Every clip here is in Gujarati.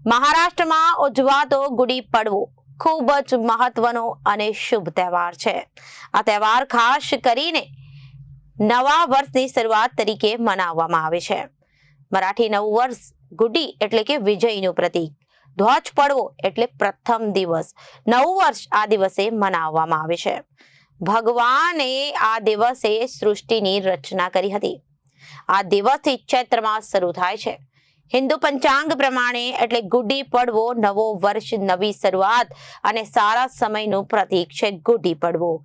મહારાષ્ટ્રમાં ઉજવાતો ગુડી પડવો ખૂબ જ મહત્વનો અને શુભ તહેવાર છે. આ તહેવાર ખાસ કરીને નવા વર્ષની શરૂઆત તરીકે મનાવવામાં આવે છે. મરાઠી નવું વર્ષ ગુડી એટલે કે વિજયનું પ્રતીક. ધ્વજ પડવો એટલે પ્રથમ દિવસ. નવું વર્ષ આ દિવસે મનાવવામાં આવે છે. ભગવાને આ દિવસે સૃષ્ટિની રચના કરી હતી. આ દિવસથી ચૈત્ર માસ શરૂ થાય છે. હિન્દુ પંચાંગ પ્રમાણે એટલે ગુડી પડવો નવો વર્ષ, નવી શરૂઆત અને સારા સમયનું પ્રતીક છે. ગુડી પડવો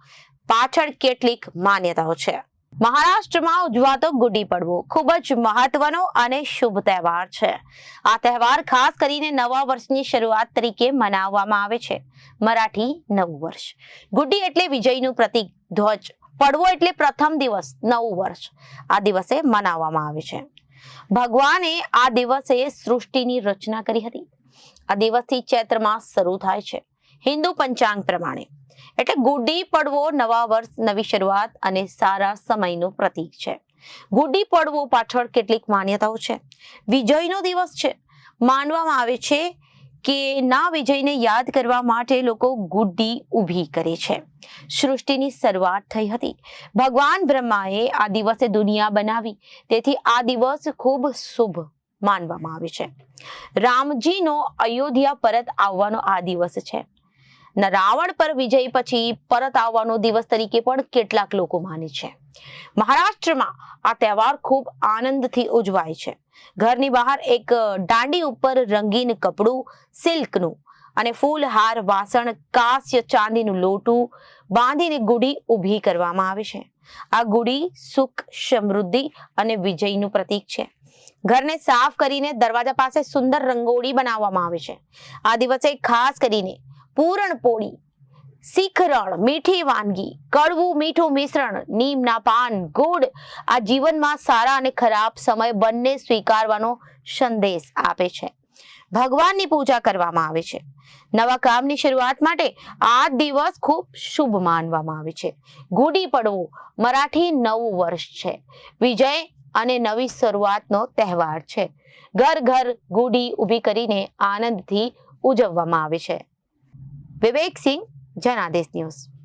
પાછળ કેટલીક માન્યતાઓ છે. મહારાષ્ટ્રમાં ઉજવાતો ગુડી પડવો ખૂબ જ મહત્વનો અને શુભ તહેવાર છે. આ તહેવાર ખાસ કરીને નવા વર્ષની શરૂઆત તરીકે મનાવવામાં આવે છે. મરાઠી નવું વર્ષ. ગુડી એટલે વિજયનું પ્રતીક. ધ્વજ પડવો એટલે પ્રથમ દિવસ, નવું વર્ષ આ દિવસે મનાવવામાં આવે છે. ભગવાને આ દિવસે સૃષ્ટિની રચના કરી હતી. આ દિવસથી ચૈત્ર માસ શરૂ થાય છે. હિન્દુ પંચાંગ પ્રમાણે એટલે ગુડી પડવો નવા વર્ષ, નવી શરૂઆત અને સારા સમયનું પ્રતીક છે. ગુડી પડવો પાછળ કેટલીક માન્યતાઓ છે. વિજયનો દિવસ છે. માનવામાં આવે છે કે ના વિજયને યાદ કરવા માટે લોકો ગુડી ઊભી કરે છે. સૃષ્ટિની શરૂઆત થઈ હતી. ભગવાન બ્રહ્માએ આ દિવસે દુનિયા બનાવી, તેથી આ દિવસ ખૂબ શુભ માનવામાં આવે છે. રામજીનો અયોધ્યા પરત આવવાનો આ દિવસ છે. રાવણ પર વિજય પછી પરત આવવાનો દિવસ તરીકે પણ કેટલાક લોકો માને છે. મહારાષ્ટ્રમાં આ તહેવાર ખૂબ આનંદથી ઉજવાય છે. ઘરની બહાર એક દાંડી ઉપર રંગીન કપડું, સિલ્કનું અને ફૂલહાર, વાસણ, કાંસ્ય, ચાંદીનું લોટું બાંધીને ગુડી ઊભી કરવામાં આવે છે. આ ગુડી સુખ, સમૃદ્ધિ અને વિજયનું પ્રતીક છે. ઘરને સાફ કરીને દરવાજા પાસે સુંદર રંગોળી બનાવવામાં આવે છે. આ દિવસે ખાસ કરીને પૂરણપોળી, શિખરણ, મીઠી વાનગી, કડવું મીઠું મિશ્રણ, નીમના પાન, ગોળ આ જીવનમાં સારા અને ખરાબ સમય બંને સ્વીકારવાનો સંદેશ આપે છે. ભગવાનની પૂજા કરવામાં આવે છે. નવા કામની શરૂઆત માટે આ દિવસ ખૂબ શુભ માનવામાં આવે છે. ગુડી પડવો મરાઠી નવું વર્ષ છે. વિજય અને નવી શરૂઆતનો તહેવાર છે. ઘર ઘર ગુડી ઊભી કરીને આનંદથી ઉજવવામાં આવે છે. વિવેક સિંહ, જનાદેશ ન્યૂઝ.